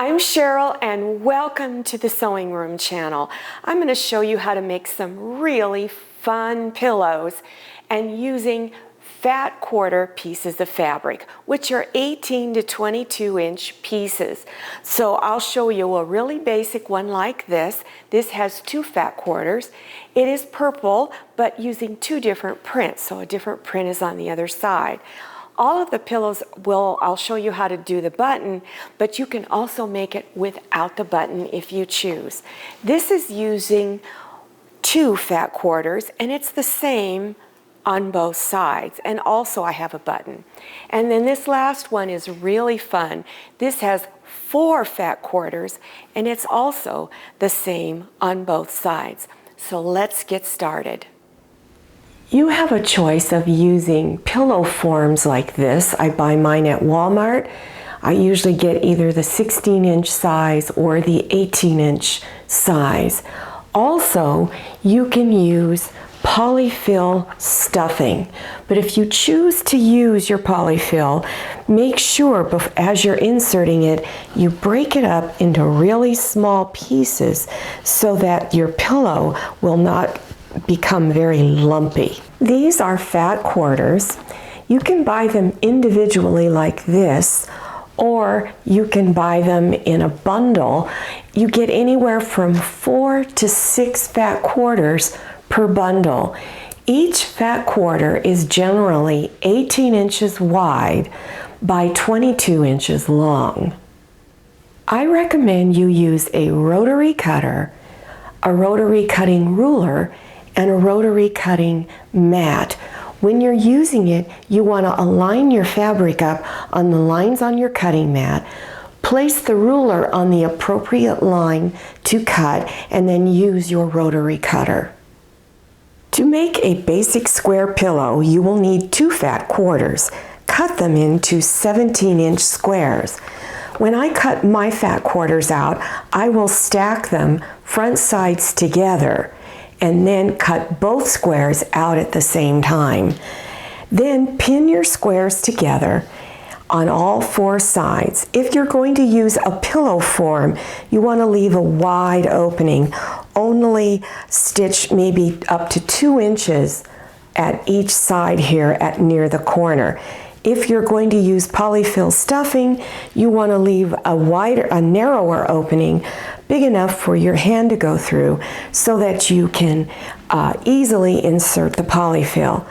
I'm Cheryl and welcome to the Sewing Room channel. I'm going to show you how to make some really fun pillows and using fat quarter pieces of fabric, which are 18 to 22 inch pieces. So I'll show you a really basic one like this. This has 2 fat quarters. It is purple, but using 2 different prints, so a different print is on the other side. All of the pillows I'll show you how to do the button, but you can also make it without the button if you choose. This is using 2 fat quarters and it's the same on both sides, and also I have a button. And then this last one is really fun. This has 4 fat quarters and it's also the same on both sides. So let's get started. You have a choice of using pillow forms like this. I buy mine at Walmart. I usually get either the 16-inch size or the 18-inch size. Also, you can use polyfill stuffing. But if you choose to use your polyfill, make sure as you're inserting it, you break it up into really small pieces so that your pillow will not become very lumpy. These are fat quarters. You can buy them individually like this, or you can buy them in a bundle. You get anywhere from 4 to 6 fat quarters per bundle. Each fat quarter is generally 18 inches wide by 22 inches long. I recommend you use a rotary cutter, a rotary cutting ruler, and a rotary cutting mat. When you're using it, you want to align your fabric up on the lines on your cutting mat, place the ruler on the appropriate line to cut, and then use your rotary cutter. To make a basic square pillow, you will need 2 fat quarters. Cut them into 17-inch squares. When I cut my fat quarters out, I will stack them front sides together and then cut both squares out at the same time. Then pin your squares together on all 4 sides. If you're going to use a pillow form, you want to leave a wide opening. Only stitch maybe up to 2 inches at each side here near the corner. If you're going to use polyfill stuffing, you want to leave a narrower opening, big enough for your hand to go through so that you can easily insert the polyfill.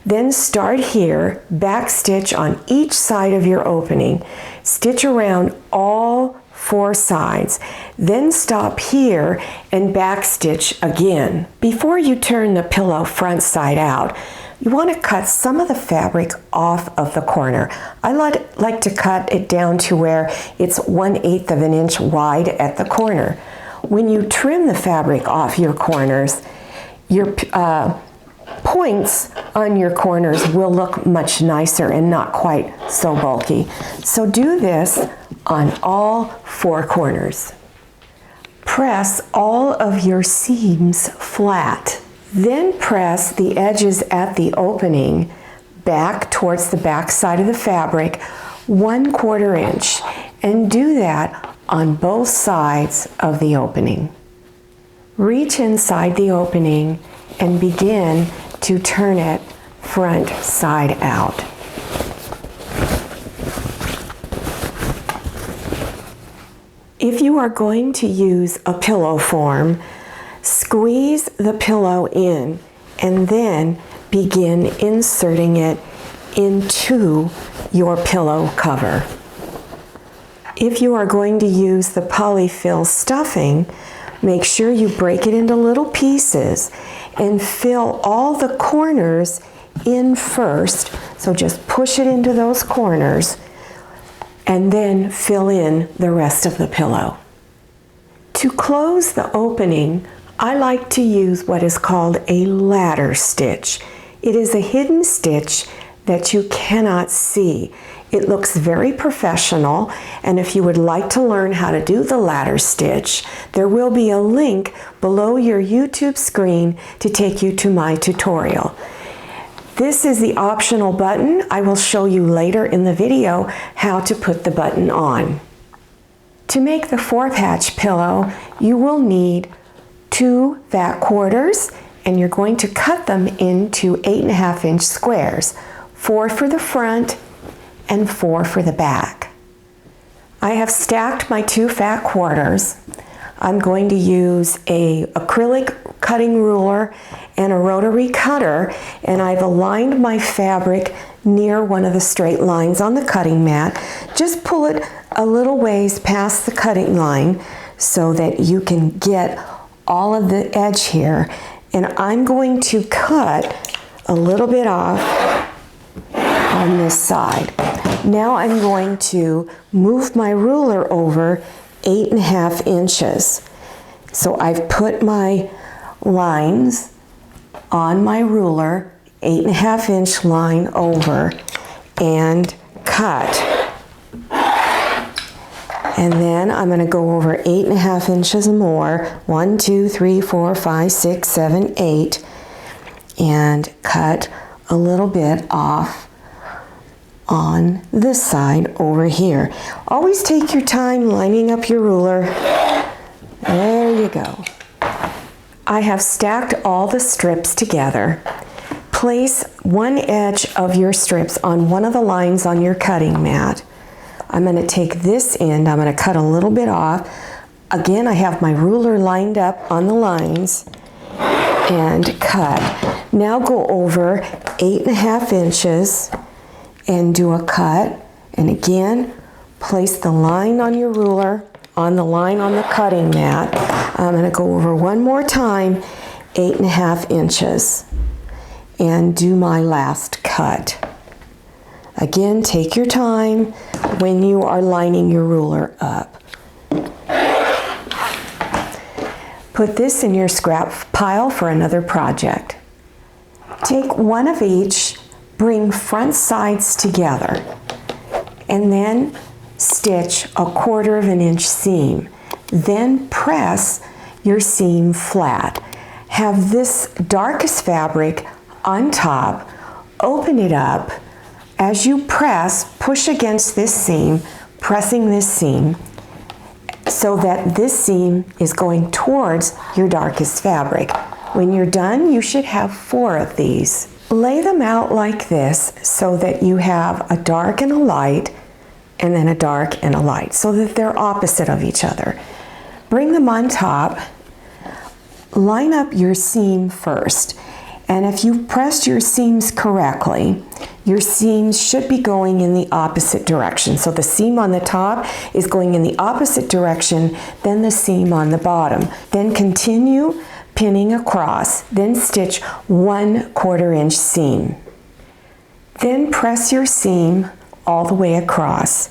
Then start here, back stitch on each side of your opening, stitch around all 4 sides, then stop here and back stitch again. Before you turn the pillow front side out, you want to cut some of the fabric off of the corner. I like to cut it down to where it's 1/8 of an inch wide at the corner. When you trim the fabric off your corners, your points on your corners will look much nicer and not quite so bulky. So do this on all 4 corners. Press all of your seams flat. Then press the edges at the opening back towards the back side of the fabric 1/4 inch, and do that on both sides of the opening. Reach inside the opening and begin to turn it front side out. If you are going to use a pillow form, squeeze the pillow in and then begin inserting it into your pillow cover. If you are going to use the polyfill stuffing, make sure you break it into little pieces and fill all the corners in first. So just push it into those corners and then fill in the rest of the pillow. To close the opening, I like to use what is called a ladder stitch. It is a hidden stitch that you cannot see. It looks very professional, and if you would like to learn how to do the ladder stitch, there will be a link below your YouTube screen to take you to my tutorial. This is the optional button. I will show you later in the video how to put the button on. To make the 4-patch pillow, you will need 2 fat quarters, and you're going to cut them into 8.5-inch squares, 4 for the front and 4 for the back. I have stacked my 2 fat quarters. I'm going to use an acrylic cutting ruler and a rotary cutter, and I've aligned my fabric near one of the straight lines on the cutting mat. Just pull it a little ways past the cutting line so that you can get all of the edge here. And I'm going to cut a little bit off on this side. Now I'm going to move my ruler over 8.5 inches. So I've put my lines on my ruler, 8.5-inch line over, and cut. And then I'm going to go over 8.5 inches more, 1, 2, 3, 4, 5, 6, 7, 8, and cut a little bit off on this side over here. Always take your time lining up your ruler. There you go. I have stacked all the strips together. Place one edge of your strips on one of the lines on your cutting mat. I'm going to take this end, I'm going to cut a little bit off. Again, I have my ruler lined up on the lines and cut. Now go over 8.5 inches and do a cut. And again, place the line on your ruler on the line on the cutting mat. I'm going to go over one more time, 8.5 inches, and do my last cut. Again, take your time when you are lining your ruler up. Put this in your scrap pile for another project. Take one of each, bring front sides together, and then stitch a 1/4 inch seam. Then press your seam flat. Have this darkest fabric on top, open it up. As you press, push against this seam, pressing this seam so that this seam is going towards your darkest fabric. When you're done, you should have 4 of these. Lay them out like this so that you have a dark and a light, and then a dark and a light, so that they're opposite of each other. Bring them on top. Line up your seam first. And if you pressed your seams correctly, your seams should be going in the opposite direction. So the seam on the top is going in the opposite direction than the seam on the bottom. Then continue pinning across, then stitch 1/4 inch seam. Then press your seam all the way across.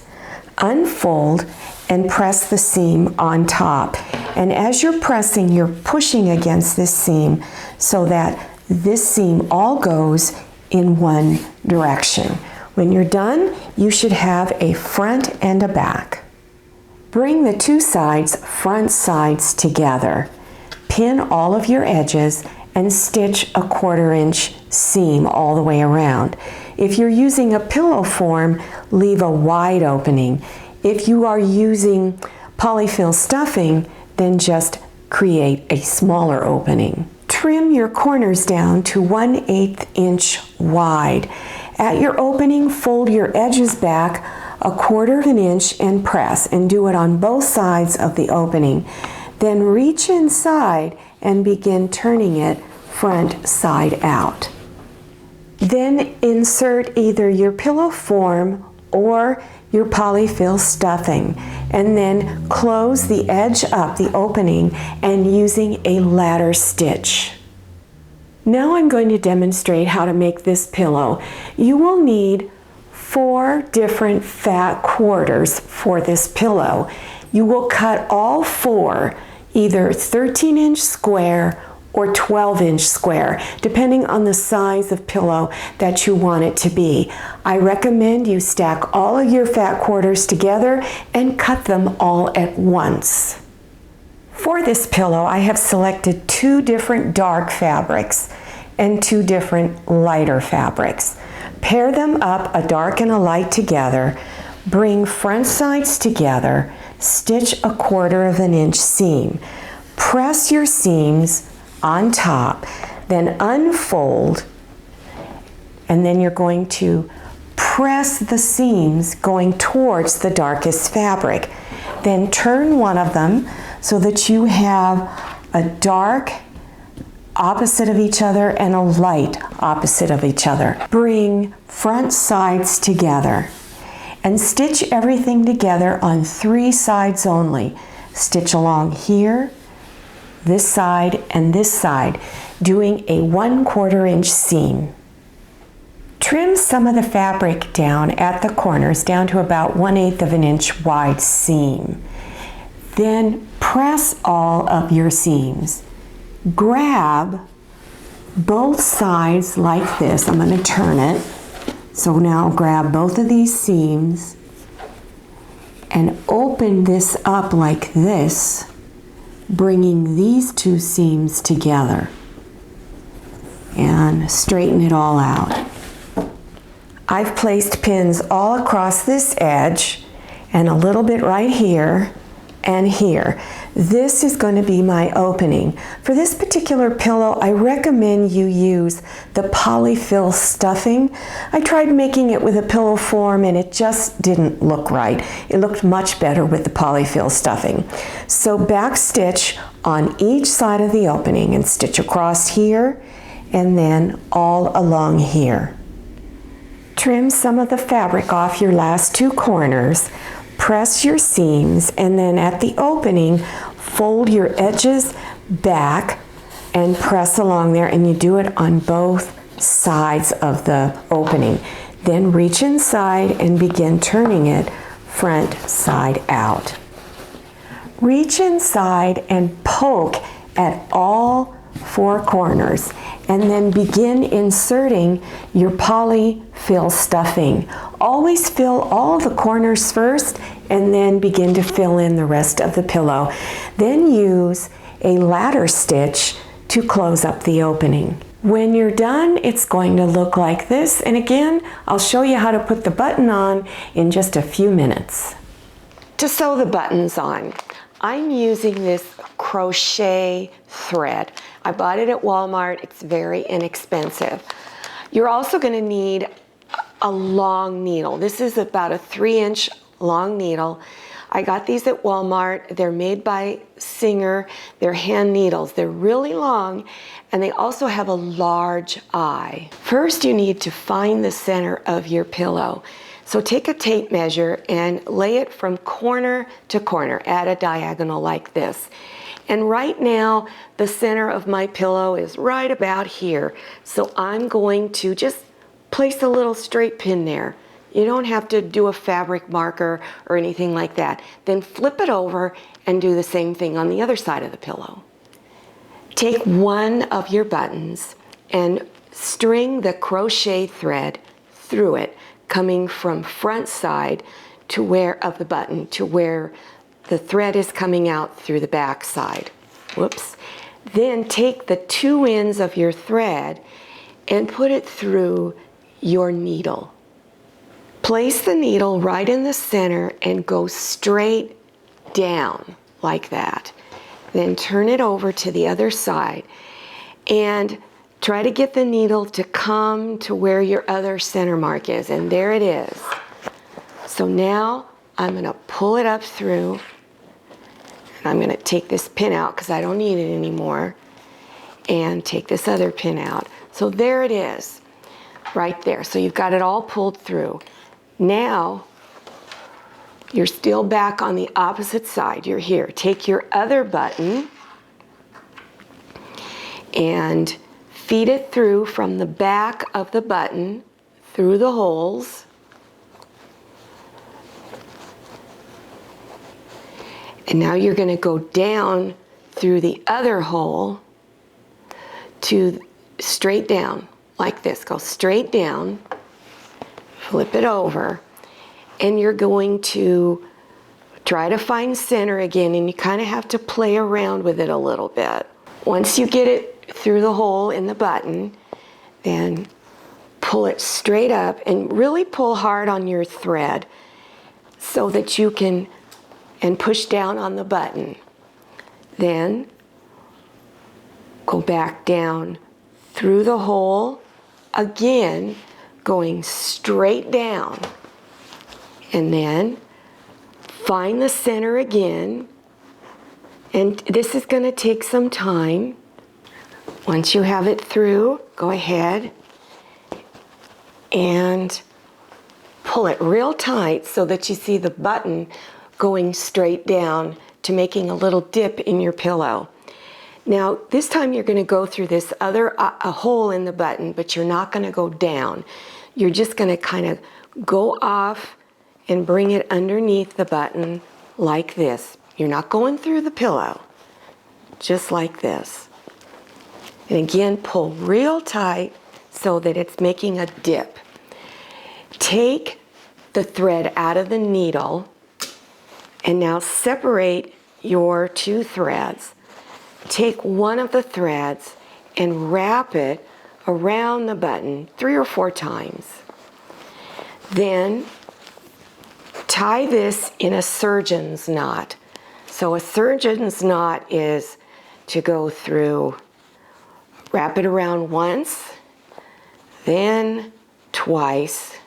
Unfold and press the seam on top. And as you're pressing, you're pushing against this seam so that this seam all goes in one direction. When you're done, you should have a front and a back. Bring the 2 sides, front sides together. Pin all of your edges and stitch a 1/4 inch seam all the way around. If you're using a pillow form, leave a wide opening. If you are using polyfill stuffing, then just create a smaller opening. Trim your corners down to 1/8 inch wide. At your opening, fold your edges back a 1/4 inch and press, and do it on both sides of the opening. Then reach inside and begin turning it front side out. Then insert either your pillow form or your polyfill stuffing, and then close the edge up the opening and using a ladder stitch. Now I'm going to demonstrate how to make this pillow. You will need 4 different fat quarters for this pillow. You will cut all 4, either 13-inch square or 12-inch square, depending on the size of pillow that you want it to be. I recommend you stack all of your fat quarters together and cut them all at once. For this pillow, I have selected 2 different dark fabrics and 2 different lighter fabrics. Pair them up, a dark and a light together. Bring front sides together, stitch a 1/4 inch seam. Press your seams on top, then unfold, and then you're going to press the seams going towards the darkest fabric. Then turn one of them so that you have a dark opposite of each other and a light opposite of each other. Bring front sides together and stitch everything together on 3 sides only. Stitch along here, this side, and this side, doing a 1/4 inch seam. Trim some of the fabric down at the corners down to about 1/8 inch wide seam. Then press all of your seams. Grab both sides like this. I'm going to turn it. So now grab both of these seams and open this up like this, bringing these 2 seams together, and straighten it all out. I've placed pins all across this edge and a little bit right here and here. This is going to be my opening. For this particular pillow, I recommend you use the polyfill stuffing. I tried making it with a pillow form and it just didn't look right. It looked much better with the polyfill stuffing. So back stitch on each side of the opening and stitch across here and then all along here. Trim some of the fabric off your last 2 corners. Press your seams, and then at the opening, fold your edges back and press along there, and you do it on both sides of the opening. Then reach inside and begin turning it front side out. Reach inside and poke at all 4 corners, and then begin inserting your polyfill stuffing. Always fill all the corners first and then begin to fill in the rest of the pillow. Then use a ladder stitch to close up the opening. When you're done, it's going to look like this, and again, I'll show you how to put the button on in just a few minutes. To sew the buttons on, I'm using this crochet thread. I bought it at Walmart. It's very inexpensive. You're also going to need a long needle. This is about a 3-inch long needle. I got these at Walmart. They're made by Singer. They're hand needles. They're really long, and they also have a large eye. First, you need to find the center of your pillow. So take a tape measure and lay it from corner to corner at a diagonal like this. And right now, the center of my pillow is right about here. So I'm going to just place a little straight pin there. You don't have to do a fabric marker or anything like that. Then flip it over and do the same thing on the other side of the pillow. Take one of your buttons and string the crochet thread through it, coming from front side to where of the button to where the thread is coming out through the back side. Whoops. Then take the 2 ends of your thread and put it through your needle. Place the needle right in the center and go straight down like that. Then turn it over to the other side and try to get the needle to come to where your other center mark is, and there it is. So now I'm going to pull it up through, and I'm going to take this pin out because I don't need it anymore, and take this other pin out. So there it is, right there. So you've got it all pulled through. Now you're still back on the opposite side. You're here. Take your other button and feed it through from the back of the button through the holes. And now you're going to go down through the other hole to straight down like this. Go straight down, flip it over, and you're going to try to find center again, and you kind of have to play around with it a little bit. Once you get it through the hole in the button, then pull it straight up and really pull hard on your thread so that you can, and push down on the button. Then go back down through the hole, again, going straight down. And then find the center again. And this is going to take some time. Once you have it through, go ahead and pull it real tight so that you see the button going straight down to making a little dip in your pillow. Now, this time you're going to go through this other a hole in the button, but you're not going to go down. You're just going to kind of go off and bring it underneath the button like this. You're not going through the pillow, just like this. And again, pull real tight so that it's making a dip. Take the thread out of the needle and now separate your two threads. Take one of the threads and wrap it around the button 3 or 4 times. Then tie this in a surgeon's knot. So a surgeon's knot is to go through, wrap it around once, then twice,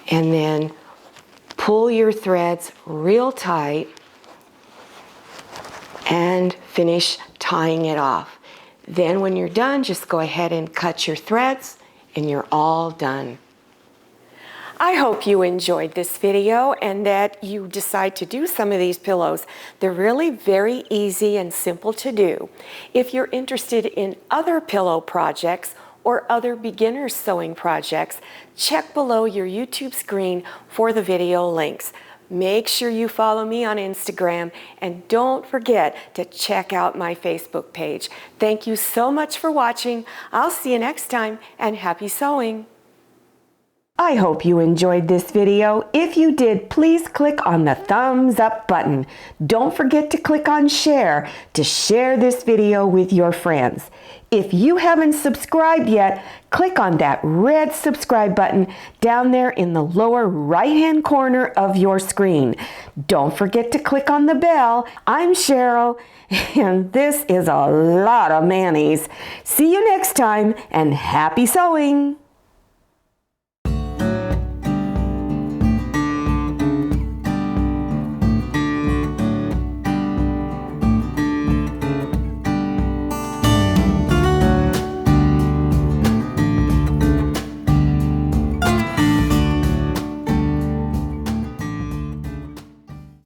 and then pull your threads real tight and finish tying it off. Then when you're done, just go ahead and cut your threads and you're all done. I hope you enjoyed this video and that you decide to do some of these pillows. They're really very easy and simple to do. If you're interested in other pillow projects or other beginner sewing projects, check below your YouTube screen for the video links. Make sure you follow me on Instagram and don't forget to check out my Facebook page. Thank you so much for watching. I'll see you next time and happy sewing. I hope you enjoyed this video. If you did, please click on the thumbs up button. Don't forget to click on share to share this video with your friends. If you haven't subscribed yet, click on that red subscribe button down there in the lower right-hand corner of your screen. Don't forget to click on the bell. I'm Cheryl, and this is a lot of mayonnaise. See you next time, and happy sewing!